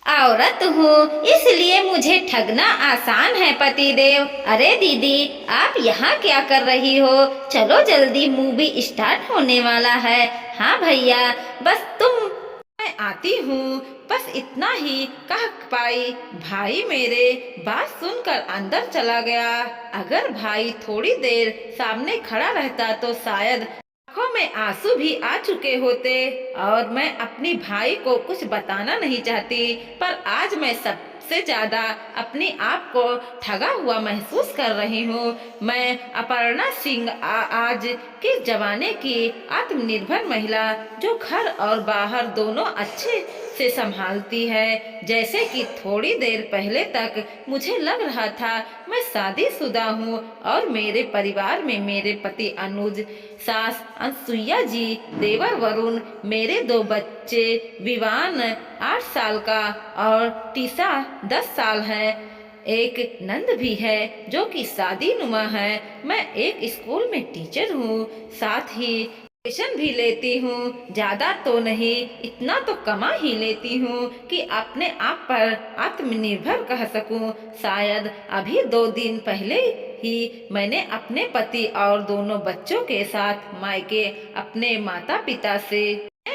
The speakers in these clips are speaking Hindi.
औरत हूँ इसलिए मुझे ठगना आसान है पतिदेव। अरे दीदी, आप यहाँ क्या कर रही हो? चलो जल्दी, मूवी स्टार्ट होने वाला है। हाँ भैया, बस तुम। मैं आती हूँ, बस इतना ही कह पाई। भाई मेरे बात सुनकर अंदर चला गया। अगर भाई थोड़ी देर सामने खड़ा रहता तो शायद आंखों में आंसू भी आ चुके होते। और मैं अपनी भाई को कुछ बताना नहीं चाहती, पर आज मैं सबसे ज्यादा अपने आप को ठगा हुआ महसूस कर रही हूँ। मैं अपर्णा सिंह आज के जमाने की आत्मनिर्भर महिला, जो घर और बाहर दोनों अच्छे से संभालती है। जैसे कि थोड़ी देर पहले तक मुझे लग रहा था मैं शादीशुदा हूँ और मेरे परिवार में मेरे पति अनुज, सास अनसुईया जी, देवर वरुण, मेरे दो बच्चे, विवान 8 साल का और टीसा 10 साल है। एक नंद भी है जो कि शादी नुमा है। मैं एक स्कूल में टीचर हूँ, साथ ही ट्यूशन भी लेती हूँ। ज्यादा तो नहीं, इतना तो कमा ही लेती हूँ कि अपने आप पर आत्मनिर्भर कह सकूँ। शायद अभी 2 दिन पहले ही मैंने अपने पति और दोनों बच्चों के साथ मायके अपने माता पिता से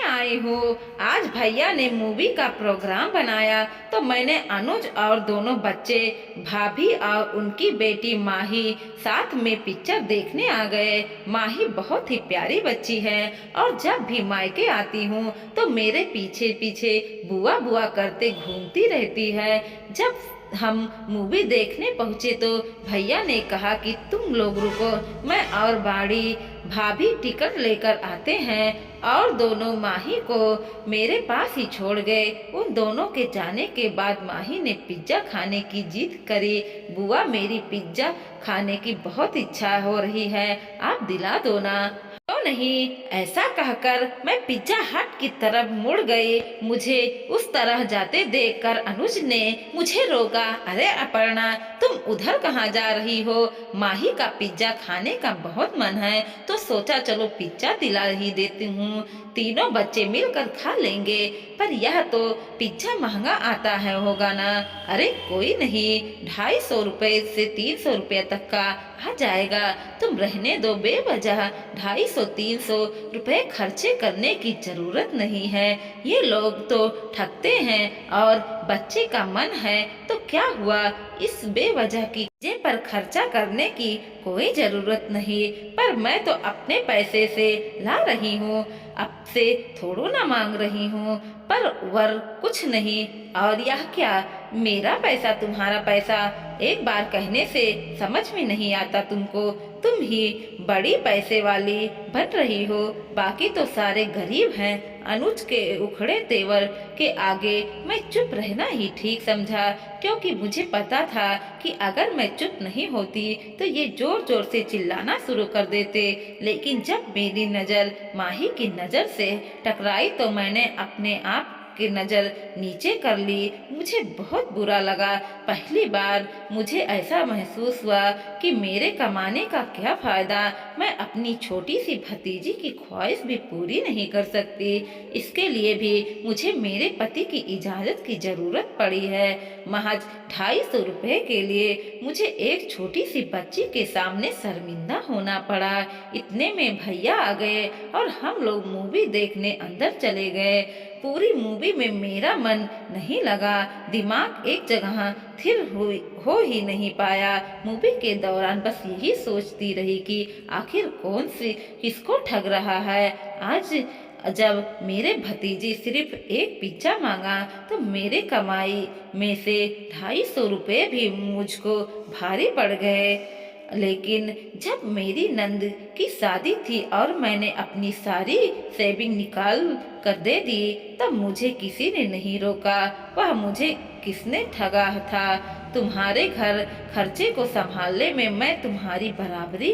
आई हूँ। आज भैया ने मूवी का प्रोग्राम बनाया तो मैंने अनुज और दोनों बच्चे, भाभी और उनकी बेटी माही साथ में पिक्चर देखने आ गए। माही बहुत ही प्यारी बच्ची है और जब भी मायके आती हूँ तो मेरे पीछे पीछे बुआ बुआ करते घूमती रहती है। जब हम मूवी देखने पहुँचे तो भैया ने कहा कि तुम लोग रुको, मैं और बाड़ी भाभी टिकट लेकर आते हैं। और दोनों माही को मेरे पास ही छोड़ गए। उन दोनों के जाने के बाद माही ने पिज्जा खाने की जिद करी। बुआ, मेरी पिज्जा खाने की बहुत इच्छा हो रही है, आप दिला दो ना। तो नहीं, ऐसा कहकर मैं पिज्जा हट की तरफ मुड़ गई। मुझे उस तरह जाते देखकर अनुज ने मुझे रोका। अरे अपर्णा, तुम उधर कहाँ जा रही हो? माही का पिज्जा खाने का बहुत मन है तो सोचा चलो पिज्जा दिला ही देती हूँ, तीनों बच्चे मिलकर खा लेंगे। पर यह तो पिज्जा महंगा आता है होगा ना? अरे कोई नहीं, 250 रुपए से 300 रुपये तक का आ जाएगा। तुम रहने दो, बेवजह 250-300 रुपए खर्चे करने की जरूरत नहीं है। ये लोग तो ठगते हैं और बच्चे का मन है तो क्या हुआ, इस बेवजह की चीजें पर खर्चा करने की कोई जरूरत नहीं। पर मैं तो अपने पैसे से ला रही हूँ, आपसे थोड़ो ना मांग रही हूँ। पर वर कुछ नहीं, और यह क्या, मेरा पैसा तुम्हारा पैसा, एक बार कहने से समझ में नहीं आता तुमको? तुम ही बड़ी पैसे वाली बन रही हो, बाकी तो सारे गरीब हैं। अनुज के उखड़े तेवर के आगे मैं चुप रहना ही ठीक समझा, क्योंकि मुझे पता था कि अगर मैं चुप नहीं होती तो ये जोर जोर से चिल्लाना शुरू कर देते। लेकिन जब मेरी नज़र माही की नज़र से टकराई तो मैंने अपने आप की नज़र नीचे कर ली। मुझे बहुत बुरा लगा। पहली बार मुझे ऐसा महसूस हुआ कि मेरे कमाने का क्या फायदा, मैं अपनी छोटी सी भतीजी की ख्वाहिश भी पूरी नहीं कर सकती। इसके लिए भी मुझे मेरे पति की इजाज़त की ज़रूरत पड़ी है। महज 250 रुपये के लिए मुझे एक छोटी सी बच्ची के सामने शर्मिंदा होना पड़ा। इतने में भैया आ गए और हम लोग मूवी देखने अंदर चले गए। पूरी मूवी में मेरा मन नहीं लगा, दिमाग एक जगह स्थिर हो ही नहीं पाया। मूवी के दौरान बस यही सोचती रही कि आखिर कौन सी किसको ठग रहा है। आज जब मेरे भतीजी सिर्फ एक पिज्जा मांगा तो मेरे कमाई में से 250 रुपये भी मुझको भारी पड़ गए। लेकिन जब मेरी नंद की शादी थी और मैंने अपनी सारी सेविंग निकाल कर दे दी तब मुझे किसी ने नहीं रोका। वह मुझे किसने ठगा था? तुम्हारे घर खर्चे को संभालने में मैं तुम्हारी बराबरी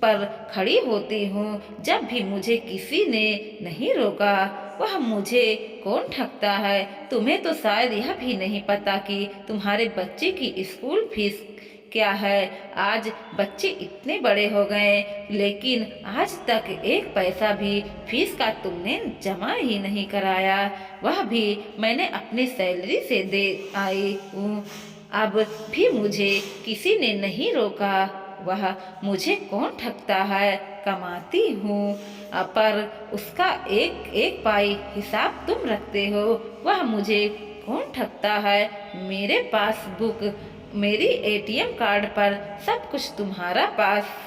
पर खड़ी होती हूँ। जब भी मुझे किसी ने नहीं रोका, वह मुझे कौन ठगता है? तुम्हें तो शायद यह भी नहीं पता कि तुम्हारे बच्चे की स्कूल फीस क्या है, आज बच्चे इतने बड़े हो गए लेकिन आज तक एक पैसा भी फीस का तुमने जमा ही नहीं कराया, वह भी मैंने अपनी सैलरी से दे आई हूँ। अब भी मुझे किसी ने नहीं रोका। वह मुझे कौन ठगता है, कमाती हूँ पर उसका एक एक पाई हिसाब तुम रखते हो। वह मुझे कौन ठगता है, मेरे पासबुक मेरी एटीएम कार्ड पर सब कुछ तुम्हारा पास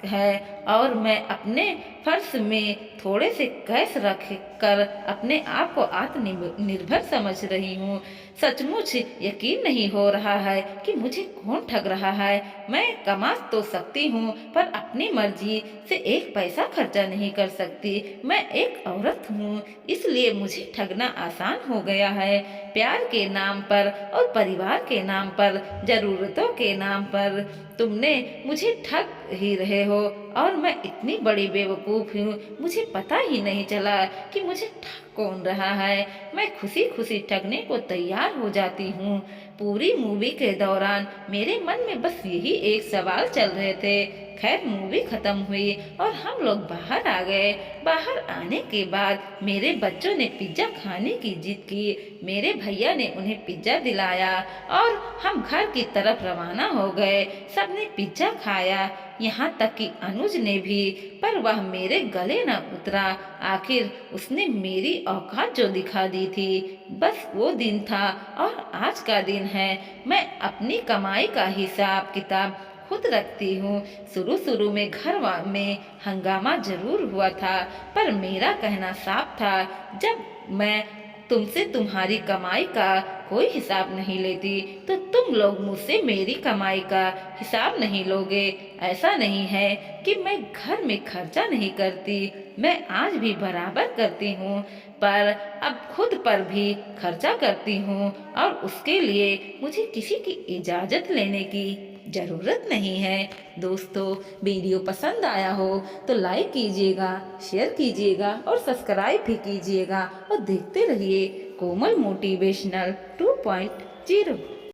है और मैं अपने पर्स में थोड़े से कैश रख कर अपने आप को आत्मनिर्भर समझ रही हूँ। सचमुच यकीन नहीं हो रहा है कि मुझे कौन ठग रहा है। मैं कमा तो सकती हूँ पर अपनी मर्जी से एक पैसा खर्चा नहीं कर सकती। मैं एक औरत हूँ इसलिए मुझे ठगना आसान हो गया है। प्यार के नाम पर और परिवार के नाम पर, जरूरतों के नाम पर तुमने मुझे ठग ही रहे हो और मैं इतनी बड़ी बेवकूफ़ हूँ, मुझे पता ही नहीं चला कि मुझे ठग कौन रहा है। मैं खुशी खुशी ठगने को तैयार हो जाती हूँ। पूरी मूवी के दौरान मेरे मन में बस यही एक सवाल चल रहे थे। खैर मूवी खत्म हुई और हम लोग बाहर आ गए। बाहर आने के बाद मेरे बच्चों ने पिज्ज़ा खाने की जिद की। मेरे भैया ने उन्हें पिज्ज़ा दिलाया और हम घर की तरफ रवाना हो गए। सबने पिज्ज़ा खाया, यहाँ तक कि अनुज ने भी, पर वह मेरे गले न उतरा। आखिर उसने मेरी औकात जो दिखा दी थी। बस वो दिन था और आज का दिन है। मैं अपनी कमाई का हिसाब किताब खुद रखती हूँ। शुरू शुरू में घर में हंगामा जरूर हुआ था पर मेरा कहना साफ था, जब मैं तुमसे तुम्हारी कमाई का कोई हिसाब नहीं लेती तो तुम लोग मुझसे मेरी कमाई का हिसाब नहीं लोगे। ऐसा नहीं है कि मैं घर में खर्चा नहीं करती, मैं आज भी बराबर करती हूँ पर अब खुद पर भी खर्चा करती हूँ और उसके लिए मुझे किसी की इजाज़त लेने की ज़रूरत नहीं है। दोस्तों वीडियो पसंद आया हो तो लाइक कीजिएगा, शेयर कीजिएगा और सब्सक्राइब भी कीजिएगा और देखते रहिए कोमल मोटिवेशनल 2.0।